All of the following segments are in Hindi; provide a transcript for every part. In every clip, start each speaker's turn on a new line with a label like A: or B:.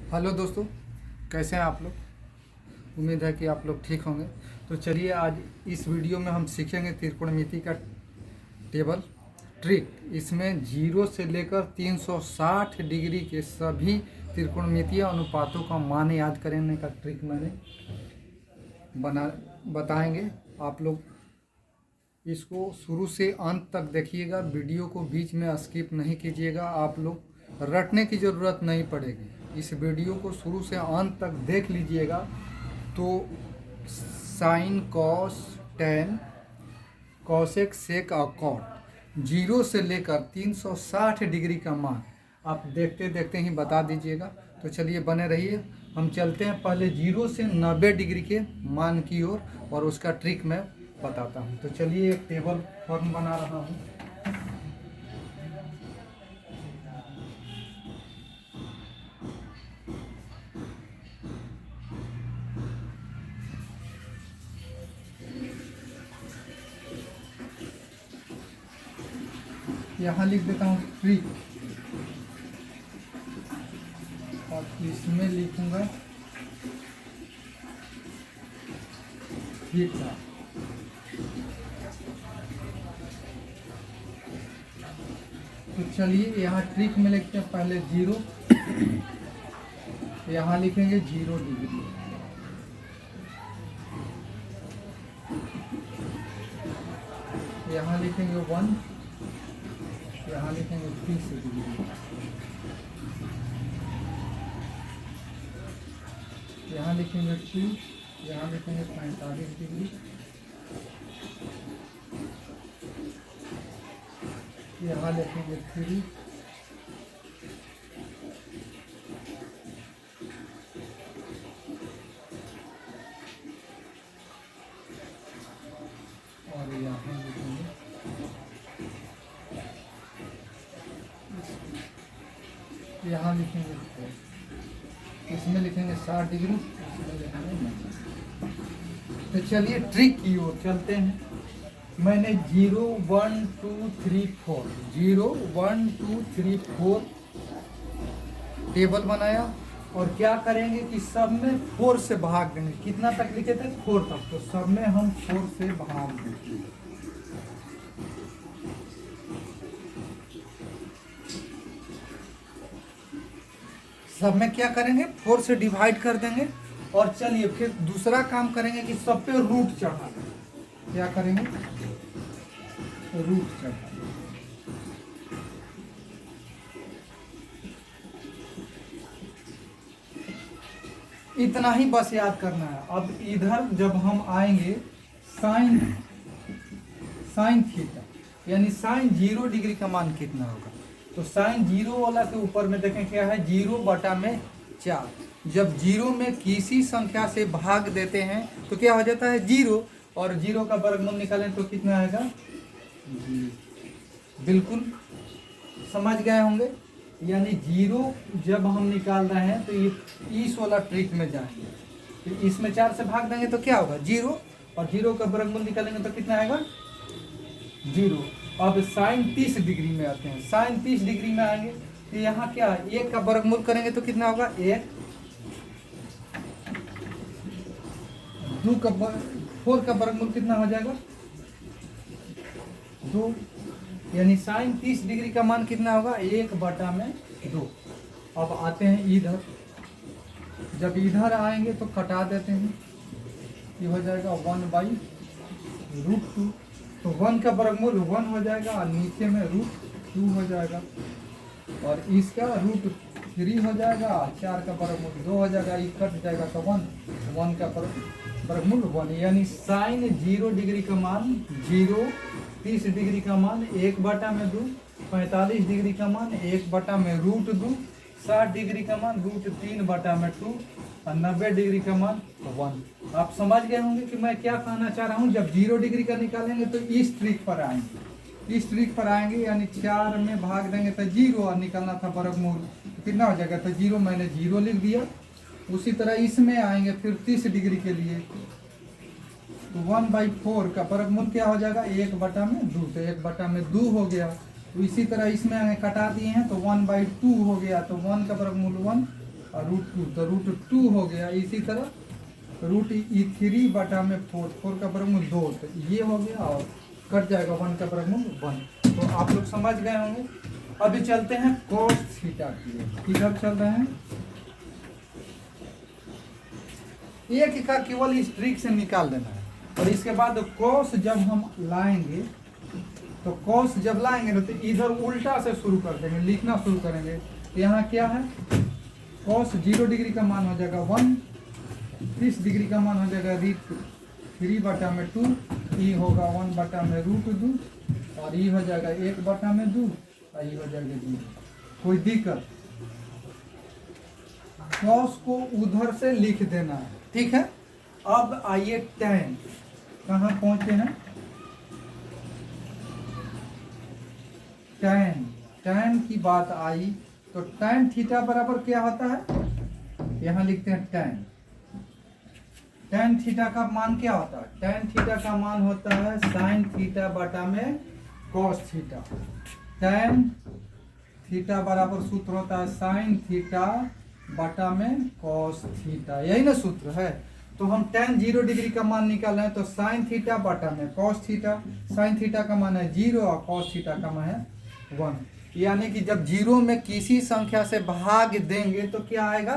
A: हेलो दोस्तों, कैसे हैं आप लोग। उम्मीद है कि आप लोग ठीक होंगे। तो चलिए आज इस वीडियो में हम सीखेंगे त्रिकोणमिति का टेबल ट्रिक। इसमें 0 से लेकर 360 डिग्री के सभी त्रिकोणमितीय अनुपातों का मान याद करने का ट्रिक मैंने बताएंगे। आप लोग इसको शुरू से अंत तक देखिएगा, वीडियो को बीच में स्किप नहीं कीजिएगा। आप लोग रटने की ज़रूरत नहीं पड़ेगी। इस वीडियो को शुरू से अंत तक देख लीजिएगा तो साइन, कॉस, टैन, कॉसेक, सेक और कॉट 0 से लेकर 360 डिग्री का मान आप देखते देखते ही बता दीजिएगा। तो चलिए बने रहिए। हम चलते हैं पहले 0 से 90 डिग्री के मान की ओर और उसका ट्रिक मैं बताता हूँ। तो चलिए एक टेबल फॉर्म बना रहा हूँ। यहाँ लिख देता हूँ ट्रिक और इसमें लिखूंगा थीटा। तो चलिए यहाँ ट्रिक में लिखते हैं पहले 0, यहाँ लिखेंगे 0 डिग्री, यहाँ लिखेंगे 1, यहाँ लिखेंगे 30 डिग्री, यहाँ लिखेंगे 2, यहाँ लिखेंगे 45 डिग्री, यहाँ लिखेंगे 3, और यहाँ लिखेंगे, यहाँ लिखेंगे 4, इसमें लिखेंगे 60 डिग्री, इसमें लिखेंगे 90। तो चलिए ट्रिक की ओर चलते हैं। मैंने 0 1 2 3 4 0 1 2 3 4 टेबल बनाया और क्या करेंगे कि सब में 4 से भाग देंगे। कितना तक लिखे थे? 4 तक। तो सब में हम 4 से भाग देंगे। सब में क्या करेंगे? 4 से डिवाइड कर देंगे। और चलिए फिर दूसरा काम करेंगे कि सब पे रूट चढ़ा देंगे। क्या करेंगे? रूट चढ़ा। इतना ही बस याद करना है। अब इधर जब हम आएंगे साइन थीटा, यानी साइन 0 डिग्री का मान कितना होगा? तो साइन 0 वाला के ऊपर में देखें क्या है? 0/4। जब 0 में किसी संख्या से भाग देते हैं तो क्या हो जाता है? 0। और 0 का वर्गमूल निकालें तो कितना आएगा? 0। बिल्कुल समझ गए होंगे। यानी 0 जब हम निकाल रहे हैं तो ये इस वाला ट्रिक में जाएंगे। तो इसमें 4 से भाग देंगे तो क्या होगा? 0। और 0 का वर्गमूल निकालेंगे तो कितना आएगा? 0। अब साइन 30 डिग्री में आते हैं। साइन 30 डिग्री में आएंगे तो यहाँ क्या? 1 का वर्गमूल करेंगे तो कितना होगा? 1। 4 का वर्गमूल कितना हो जाएगा? 2। यानी साइन 30 डिग्री का मान कितना होगा? 1/2। अब आते हैं इधर। जब इधर आएंगे तो कटा देते हैं। ये हो जाएगा 1/√2। तो 1 का वर्गमूल 1 हो जाएगा और नीचे में √2 हो जाएगा और इसका √3 हो जाएगा। 4 का वर्गमूल 2 हो जाएगा। ये कट जाएगा तो 1 का वर्गमूल 1। यानी साइन 0 डिग्री का मान 0, 30 डिग्री का मान 1/2, 45 डिग्री का मान 1/√2, 60 डिग्री का मान √3/2 और 90 डिग्री का मान 1। आप समझ गए होंगे कि मैं क्या कहना चाह रहा हूँ। जब 0 डिग्री का निकालेंगे तो इस ट्रिक पर आएंगे। इस ट्रिक पर आएंगे यानी 4 में भाग देंगे तो 0 और निकालना था वर्गमूल तो कितना हो जाएगा? तो 0 मैंने 0 लिख दिया। उसी तरह इसमें आएंगे फिर 30 डिग्री के लिए तो 1/4 का वर्गमूल क्या हो जाएगा? 1/2। तो 1/2 हो गया। तो इसी तरह इसमें कटा दिए हैं तो 1/2 हो गया। तो 1 का वर्गमूल 1 और √2 तो √2 हो गया। इसी तरह √3 बटा में 4 का वर्गमूल 2, तो ये हो गया और कट जाएगा 1 का वर्गमूल 1। तो आप लोग समझ गए होंगे। अभी चलते हैं cos थीटा की ओर। किधर चल रहे हैं? एक का केवल इस ट्रिक से निकाल देना है, और इसके बाद cos जब हम लाएंगे तो cos जब लाएंगे ना तो इधर उल्टा से शुरू कर देंगे, लिखना शुरू करेंगे। तो यहाँ क्या है? cos 0 डिग्री का मान हो जाएगा 1, 30 डिग्री का मान हो जाएगा √3 बटा में 2, ई होगा 1 बटा में √2, और ई हो जाएगा 1 बटा में 2, और ई हो जाएगा 2। कोई दिक्कत? cos को उधर से लिख देना है, ठीक है। अब आइए tan, कहाँ पहुंचे हैं? tan की बात आई तो tan थीटा बराबर क्या होता है? यहाँ लिखते हैं tan थीटा का मान क्या होता है? tan थीटा का मान होता है sin थीटा बटा में cos थीटा। tan थीटा बराबर सूत्र होता है sin थीटा बटा में cos थीटा, यही ना सूत्र है। तो हम tan 0 डिग्री का मान निकाल रहे हैं, तो sin थीटा बटा में cos थीटा। sin थीटा का मान है 0 और cos थीटा का मान है 1। यानी कि जब 0 में किसी संख्या से भाग देंगे तो क्या आएगा?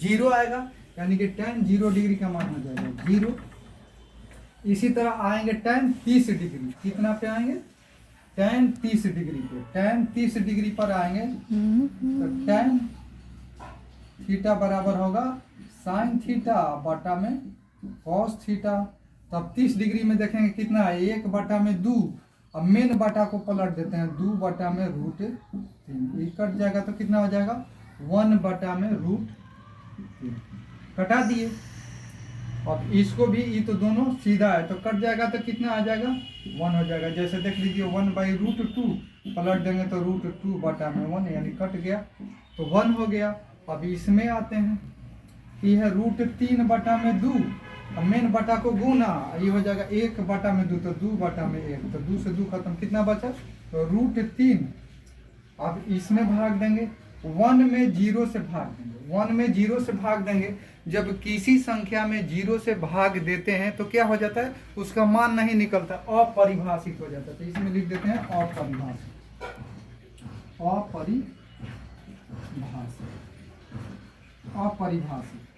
A: 0 आएगा, यानी कि tan 0 डिग्री का मान हो जाएगा 0। इसी तरह आएंगे tan 30 डिग्री, कितना पे आएंगे? tan 30 डिग्री पे। tan 30 डिग्री पर आएंगे तो tan थीटा बराबर होगा sin थीटा बटा में cos थीटा। तब 30 डिग्री में देखेंगे कितना है? 1 बटा में 2, अब मेन बटा को पलट देते हैं, 2 बटा में √3, ये कट जाएगा तो कितना हो जाएगा? 1 बटा में √3, कटा दिए। अब इसको भी, ये तो दोनों सीधा है तो कट जाएगा तो कितना आ जाएगा? 1 हो जाएगा। जैसे देख लीजिए 1/√2 पलट देंगे तो √2 बटा में 1, यानी कट गया तो 1 हो गया। अब इसमें आते हैं, ये है √3 बटा में 2, अब मेन बटा को गुना, ये हो जाएगा 1 बटा में 2, तो 2 बटा में 1, तो 2 से 2 खत्म, कितना बचा? तो √3। अब इसमें भाग देंगे, 1 में 0 से भाग देंगे, 1 में 0 से भाग देंगे। जब किसी संख्या में 0 से भाग देते हैं तो क्या हो जाता है? उसका मान नहीं निकलता, अपरिभाषित हो जाता है। तो इसमें लिख देते हैं अपरिभाषित।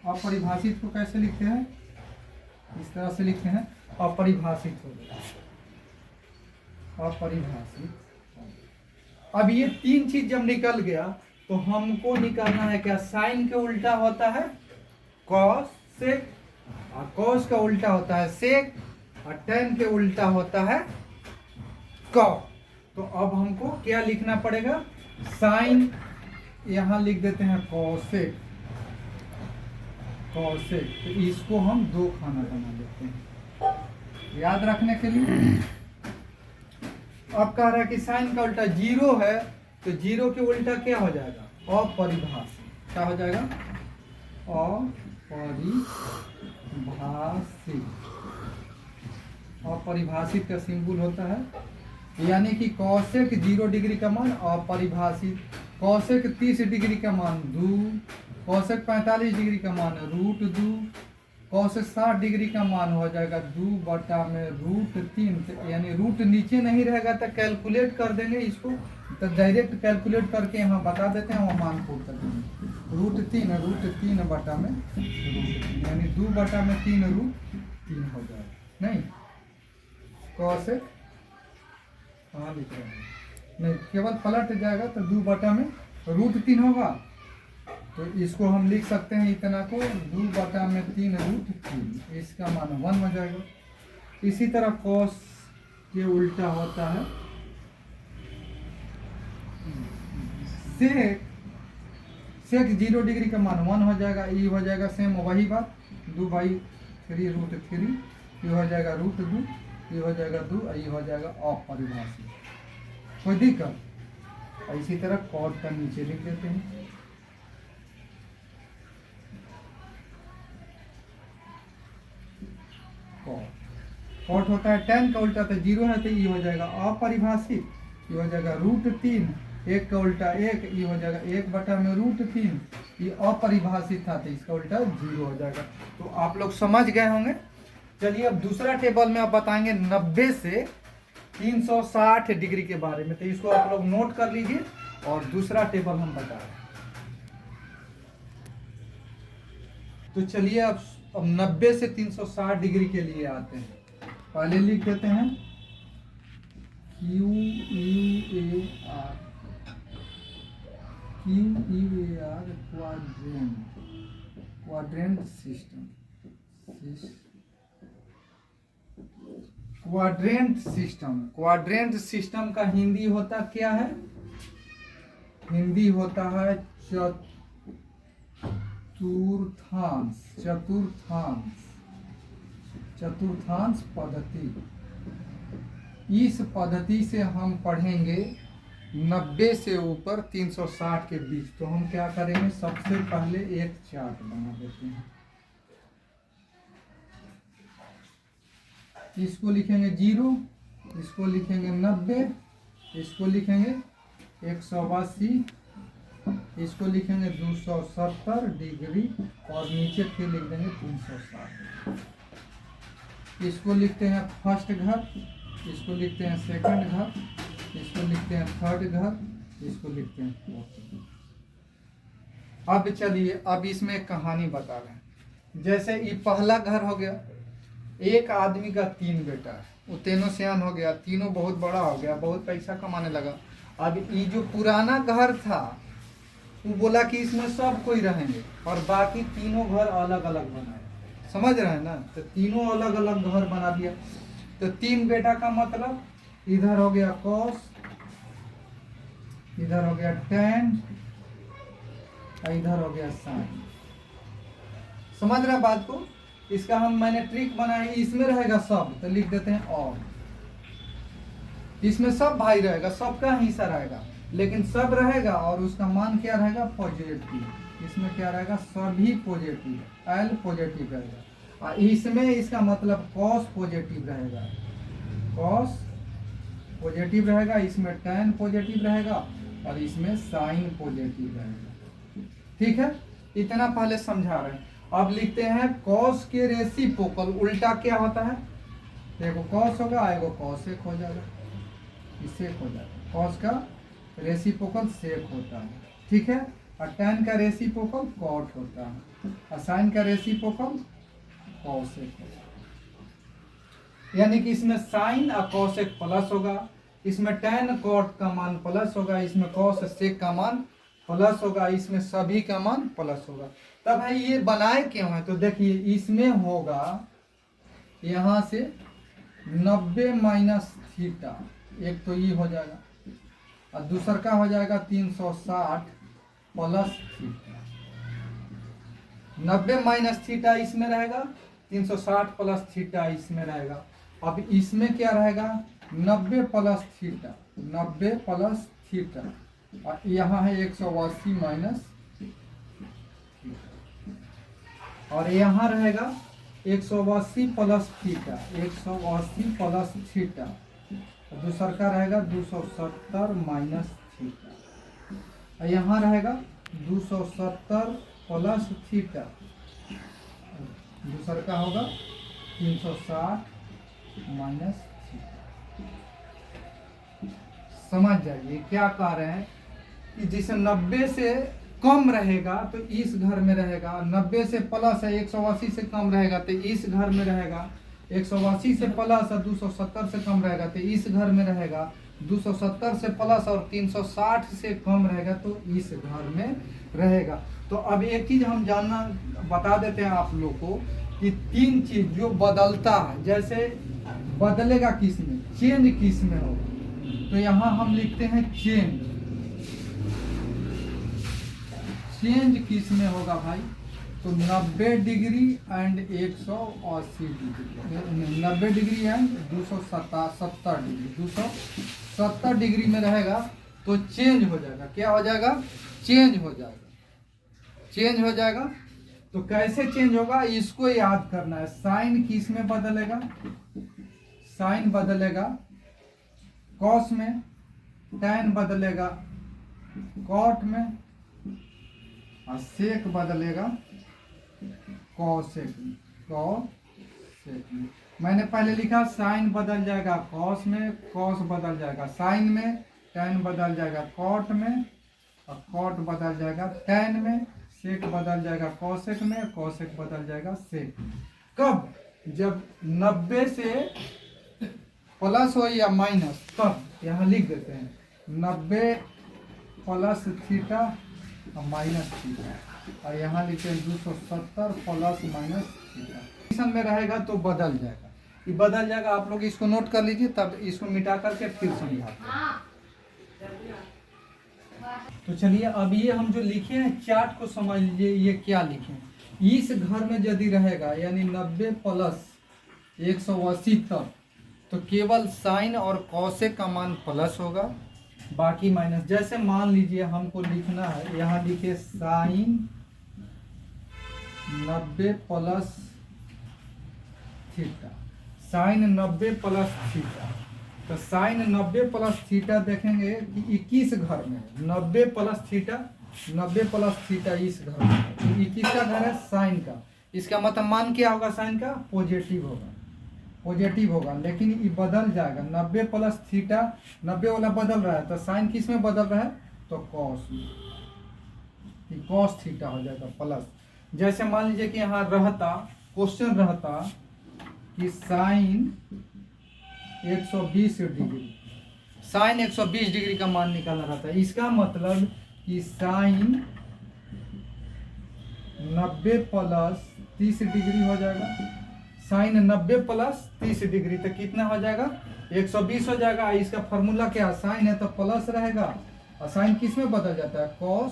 A: अपरिभाषित को कैसे लिखते हैं? इस तरह से लिखते हैं, अपरिभाषित हो गया, अपरिभाषित। अब ये 3 चीज जब निकल गया तो हमको निकालना है क्या? साइन के उल्टा होता है कॉस सेक, और कॉस का उल्टा होता है सेक, और tan के उल्टा होता है कॉस। तो अब हमको क्या लिखना पड़ेगा? साइन, यहां लिख देते हैं कॉसेक, कॉसेक। तो इसको हम 2 खाना बना लेते हैं याद रखने के लिए। अब कह रहा है कि साइन का उल्टा 0 है, तो 0 के उल्टा क्या हो जाएगा? अपरिभाषित। क्या हो जाएगा? अपरिभाषित का सिंबल होता है, यानी कि कॉसेक 0 डिग्री का मान अपरिभाषित, कॉसेक 30 डिग्री का मान 2, कॉसेक 45 डिग्री का मान √2, कॉसेक 60 डिग्री का मान हो जाएगा 2 बटा में √3। यानी रूट नीचे नहीं रहेगा तो कैलकुलेट कर देंगे इसको, तो डायरेक्ट कैलकुलेट करके यहाँ बता देते हैं, वहाँ मान पुट कर देंगे। √3 बटा में √3, यानी 2 बटा में 3 √3 हो जाएगा। नहीं कॉसेक, हाँ लिख रहे हैं, नहीं केवल पलट जाएगा तो 2 बटा में √3 होगा। तो इसको हम लिख सकते हैं इतना को 2 बटा में 3 √3, इसका मान 1 हो जाएगा। इसी तरह कॉस के उल्टा होता है सेक, सेक 0 डिग्री का मान 1 हो जाएगा, ये हो जाएगा सेम वही बात 2/3 √3, ये हो जाएगा √2, ये हो जाएगा 2, ये हो जाएगा अपरिभाषित। कोई दिक्कत? इसी तरह कॉट का नीचे लिख देते हैं, कॉट होता है tan का उल्टा, तो 0 है तो ये हो जाएगा अपरिभाषित, ये हो जाएगा √3, 1 का उल्टा 1, ये हो जाएगा 1 बटा में √3, ये अपरिभाषित था तो इसका उल्टा 0 हो जाएगा। तो आप लोग समझ गए होंगे। चलिए अब दूसरा टेबल में आप बताएंगे 90 से 360 डिग्री के बारे में, तो इसको आप लोग नोट कर लीजिए और दूसरा टेबल हम बता रहे हैं। तो चलिए अब 90 से 360 डिग्री के लिए आते हैं। पहले लिख देते हैं QUAR quadrant system. Quadrant system का हिंदी होता क्या है? हिंदी होता है चतुर्थांश पद्धति। इस पद्धति से हम पढ़ेंगे 90 से ऊपर 360 के बीच। तो हम क्या करेंगे, सबसे पहले एक चार्ट बना देते हैं। इसको लिखेंगे 0, इसको लिखेंगे 90, इसको लिखेंगे 180, इसको लिखेंगे 270 डिग्री और नीचे फिर लिख देंगे 360। इसको लिखते हैं फर्स्ट घर, इसको लिखते हैं सेकंड घर, इसको लिखते हैं थर्ड घर, इसको लिखते हैं फोर्थ घर। अब चलिए अब इसमें एक कहानी बता रहे हैं। जैसे ये पहला घर हो गया, एक आदमी का 3 बेटा है, वो तीनों सियान हो गया, तीनों बहुत बड़ा हो गया, बहुत पैसा कमाने लगा। अब ये जो पुराना घर था वो बोला कि इसमें सब कोई रहेंगे और बाकी तीनों घर अलग अलग बनाए। समझ रहे हैं ना? तो तीनों अलग अलग घर बना दिया। तो 3 बेटा का मतलब इधर हो गया cos, इधर हो गया tan और इधर हो गया sin। समझ रहे हैं बात को? इसका मैंने ट्रिक बनाई, इसमें रहेगा सब तो लिख देते हैं और। इसमें सब भाई रहेगा, सबका हिस्सा रहेगा, लेकिन सब रहेगा और उसका मान क्या रहेगा? पॉजिटिव। इसमें क्या रहेगा? सभी पॉजिटिव, L पॉजिटिव रहेगा। और इसमें इसका मतलब cos पॉजिटिव रहेगा, cos पॉजिटिव रहेगा, इसमें tan पॉजिटिव रहेगा और इसमें sin पॉजिटिव रहेगा। ठीक है, इतना पहले समझा रहे हैं। अब लिखते हैं cos के रेसिप्रोकल उल्टा क्या होता है? देखो cos होगा, एगो cosec हो जाएगा, सेक हो जाएगा। cos का रेसिप्रोकल सेक होता है, ठीक है। और tan का रेसिप्रोकल cot होता है और sin का रेसिप्रोकल cosec होगा। यानी कि इसमें sin और cosec प्लस होगा, इसमें tan cot का मान प्लस होगा, इसमें cos sec का मान प्लस होगा, इसमें सभी का मान प्लस होगा। तब भाई ये बनाए क्यों है? तो देखिए इसमें होगा यहाँ से 90 माइनस थीटा, एक तो ये हो जाएगा और दूसरा का हो जाएगा 360 प्लस थीटा। 90 माइनस थीटा इसमें रहेगा, 360 प्लस थीटा इसमें रहेगा। अब इसमें क्या रहेगा? 90 प्लस थीटा, 90 प्लस थीटा और यहाँ है 180 माइनस और यहाँ रहेगा 180 प्लस थीटा, 180 प्लस थीटा। दूसरा का रहेगा 270 माइनस थीटा और यहाँ रहेगा 270 प्लस थीटा, दूसरा का होगा 360 माइनस थीटा। समझ जाइए क्या कह रहे हैं कि जिसे 90 से कम रहेगा तो इस घर में रहेगा, 90 से प्लस है 180 से कम रहेगा तो इस घर में रहेगा, 180 से प्लस है 270 से कम रहेगा तो इस घर में रहेगा, 270 से प्लस और 360 से कम रहेगा तो इस घर में रहेगा। तो अब एक चीज हम जानना बता देते हैं आप लोग को कि 3 चीज जो बदलता है, जैसे बदलेगा किस में, चेंज किस में होगा। तो यहाँ हम लिखते हैं चेंज। चेंज किस में होगा भाई? तो 90 degree and 180 degree, 90 degree and 270 degree, 270 degree में रहेगा तो चेंज हो जाएगा। क्या हो जाएगा? चेंज हो जाएगा, चेंज हो जाएगा। तो कैसे चेंज होगा इसको याद करना है। साइन किस में बदलेगा? साइन बदलेगा कॉस में, टैन बदलेगा कॉट में और सेक बदलेगा कॉसेक में। मैंने पहले लिखा साइन बदल जाएगा कॉस में, कॉस बदल जाएगा साइन में, टैन बदल जाएगा कॉट में, और कॉट बदल जाएगा टैन में, सेक बदल जाएगा कॉसेक में, कॉसेक बदल जाएगा सेक। कब? जब 90 से प्लस हो या माइनस, तब यहाँ लिख देते हैं 90 प्लस थीटा और माइनस थीटा, और यहाँ लिखते हैं 270 प्लस माइनस थीटा। कंडीशन में रहेगा तो बदल जाएगा, ये बदल जाएगा। आप लोग इसको नोट कर लीजिए, तब इसको मिटा करके फिर समझाते हैं। तो चलिए अब ये हम जो लिखे हैं चार्ट को समझ लीजिए, ये क्या लिखे हैं। इस घर में यदि रहेगा यानी 90 प्लस 180 तक, तो केवल साइन और कॉसेक का मान प्लस होगा, बाकी माइनस। जैसे मान लीजिए हमको लिखना है, यहाँ लिखे sine 90 plus theta, sine 90 plus theta. तो साइन 90 प्लस थीटा देखेंगे कि 21 घर में है, 90 प्लस थीटा, 90 प्लस थीटा इस घर में है। तो 21 का घर है साइन का, इसका मतलब मान क्या होगा? साइन का पॉजिटिव होगा, पॉजिटिव होगा। लेकिन ये बदल जाएगा, 90 प्लस थीटा, 90 वाला बदल रहा है, तो साइन किस में बदल रहा है? तो कॉस में, कॉस थीटा हो जाएगा प्लस। जैसे मान लीजिए कि यहाँ रहता, क्वेश्चन रहता कि साइन 120 डिग्री, साइन 120 डिग्री का मान निकालना रहता है। इसका मतलब कि साइन 90 प्लस 30 डिग्री हो जाएगा, साइन 90 प्लस 30 डिग्री, तो कितना हो जाएगा? 120 हो जाएगा। इसका फॉर्मूला क्या है? साइन है तो प्लस रहेगा, और साइन किस में बदल जाता है? कॉस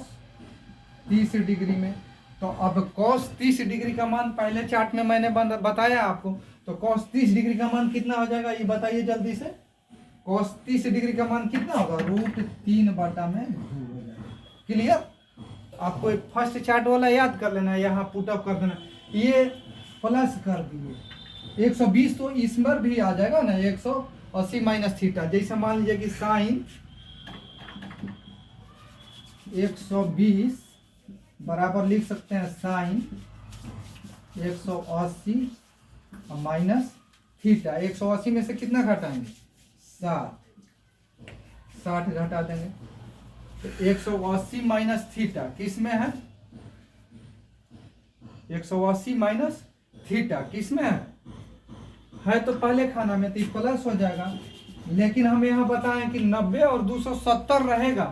A: 30 डिग्री में। तो अब कॉस 30 डिग्री का मान पहले चार्ट में मैंने बताया आपको, तो कॉस 30 डिग्री का मान कितना हो जाएगा? ये बताइए जल्दी से। कॉस 30 डिग्री का मान कितना होगा? √3/2 हो जाएगा। क्लियर? आपको फर्स्ट चार्ट वाला याद कर लेना है, यहाँ पुटअप कर देना। ये प्लस कर दिए 120, तो इस पर भी आ जाएगा ना 180 माइनस थीटा। जैसे मान लीजिए कि साइन 120 बराबर लिख सकते हैं साइन 180 माइनस थीटा। 180 में से कितना घटाएंगे? 60 घटा देंगे, तो 180 माइनस थीटा किस में है? 180 माइनस थीटा किस में है तो पहले खाना में, तो प्लस हो जाएगा। लेकिन हम यहाँ बताएं कि 90 और 270 रहेगा,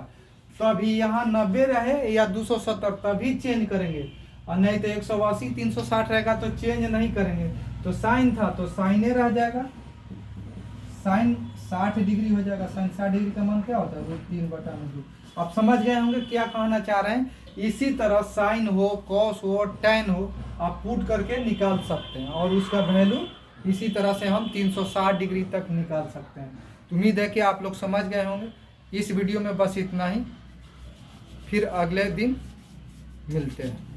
A: तभी यहाँ 90 रहे या 270 तभी चेंज करेंगे, और नहीं तो 180 360 रहेगा तो चेंज नहीं करेंगे। तो साइन था तो साइने रह जाएगा, साइन 60 डिग्री हो जाएगा। साइन 60 डिग्री का मान क्या होता है? √3/2। आप समझ गए होंगे क्या कहना चाह रहे हैं। इसी तरह साइन हो, कॉस हो, टैन हो, आप पुट करके निकाल सकते हैं, और उसका वैल्यू इसी तरह से हम 360 डिग्री तक निकाल सकते हैं। तो उम्मीद है कि आप लोग समझ गए होंगे। इस वीडियो में बस इतना ही, फिर अगले दिन मिलते हैं।